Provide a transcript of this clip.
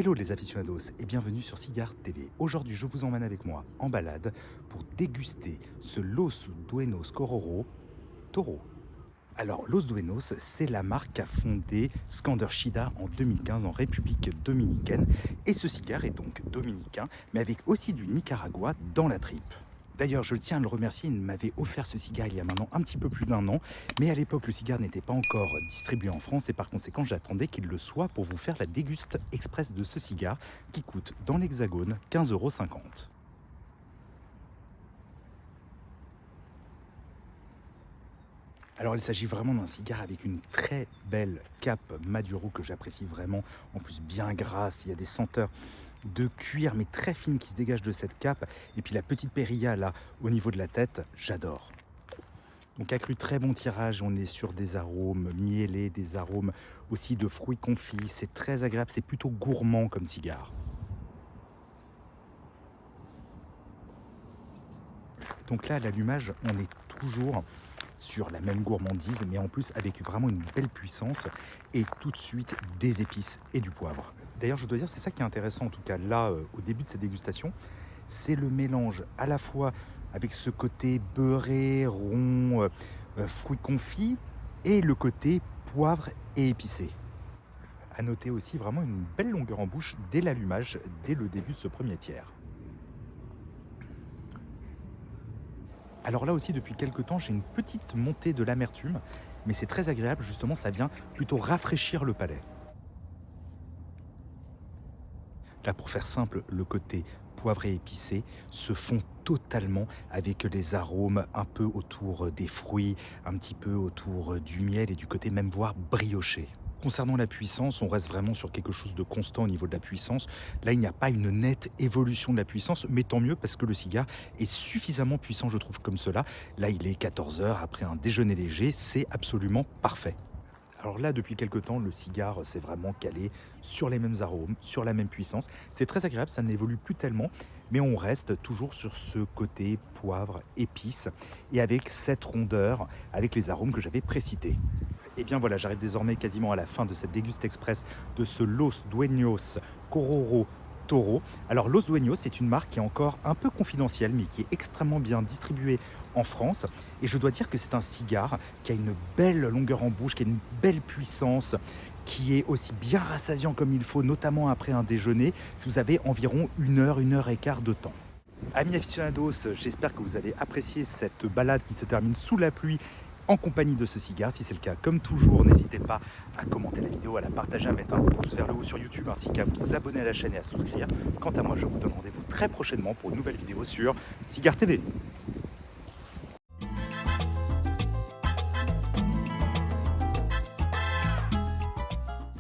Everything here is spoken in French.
Hello les aficionados et bienvenue sur Cigar TV. Aujourd'hui je vous emmène avec moi en balade pour déguster ce Los Dueños Cororo Toro. Alors Los Dueños, c'est la marque qu'a fondé Skander Shida en 2015 en République Dominicaine et ce cigare est donc dominicain mais avec aussi du Nicaragua dans la tripe. D'ailleurs, je tiens à le remercier, il m'avait offert ce cigare il y a maintenant un petit peu plus d'1 an, mais à l'époque, le cigare n'était pas encore distribué en France et par conséquent, j'attendais qu'il le soit pour vous faire la déguste express de ce cigare qui coûte dans l'Hexagone 15,50 €. Alors, il s'agit vraiment d'un cigare avec une très belle cape Maduro que j'apprécie vraiment, en plus bien grasse, il y a des senteurs de cuir mais très fines qui se dégagent de cette cape et puis la petite périlla là au niveau de la tête, j'adore. Donc accru très bon tirage, on est sur des arômes miellés, des arômes aussi de fruits confits, c'est très agréable, c'est plutôt gourmand comme cigare. Donc là à l'allumage on est toujours sur la même gourmandise mais en plus avec vraiment une belle puissance et tout de suite des épices et du poivre. D'ailleurs je dois dire c'est ça qui est intéressant en tout cas là au début de cette dégustation, c'est le mélange à la fois avec ce côté beurré, rond, fruits confits et le côté poivre et épicé. À noter aussi vraiment une belle longueur en bouche dès l'allumage, dès le début de ce premier tiers. Alors là aussi, depuis quelques temps, j'ai une petite montée de l'amertume, mais c'est très agréable, justement, ça vient plutôt rafraîchir le palais. Là, pour faire simple, le côté poivré épicé se fond totalement avec les arômes un peu autour des fruits, un petit peu autour du miel et du côté même voire brioché. Concernant la puissance, on reste vraiment sur quelque chose de constant au niveau de la puissance. Là, il n'y a pas une nette évolution de la puissance, mais tant mieux parce que le cigare est suffisamment puissant, je trouve, comme cela. Là, il est 14 heures après un déjeuner léger, c'est absolument parfait. Alors là, depuis quelque temps, le cigare s'est vraiment calé sur les mêmes arômes, sur la même puissance. C'est très agréable, ça n'évolue plus tellement, mais on reste toujours sur ce côté poivre, épice, et avec cette rondeur, avec les arômes que j'avais précités. Et bien voilà, j'arrive désormais quasiment à la fin de cette déguste express de ce Los Dueños Cororo Toro. Alors Los Dueños, c'est une marque qui est encore un peu confidentielle, mais qui est extrêmement bien distribuée en France. Et je dois dire que c'est un cigare qui a une belle longueur en bouche, qui a une belle puissance, qui est aussi bien rassasiant comme il faut, notamment après un déjeuner, si vous avez environ 1 heure et quart de temps. Amis aficionados, j'espère que vous avez apprécié cette balade qui se termine sous la pluie en compagnie de ce cigare. Si c'est le cas, comme toujours, n'hésitez pas à commenter la vidéo, à la partager, à mettre un pouce vers le haut sur YouTube ainsi qu'à vous abonner à la chaîne et à souscrire. Quant à moi, je vous donne rendez-vous très prochainement pour une nouvelle vidéo sur Cigar TV.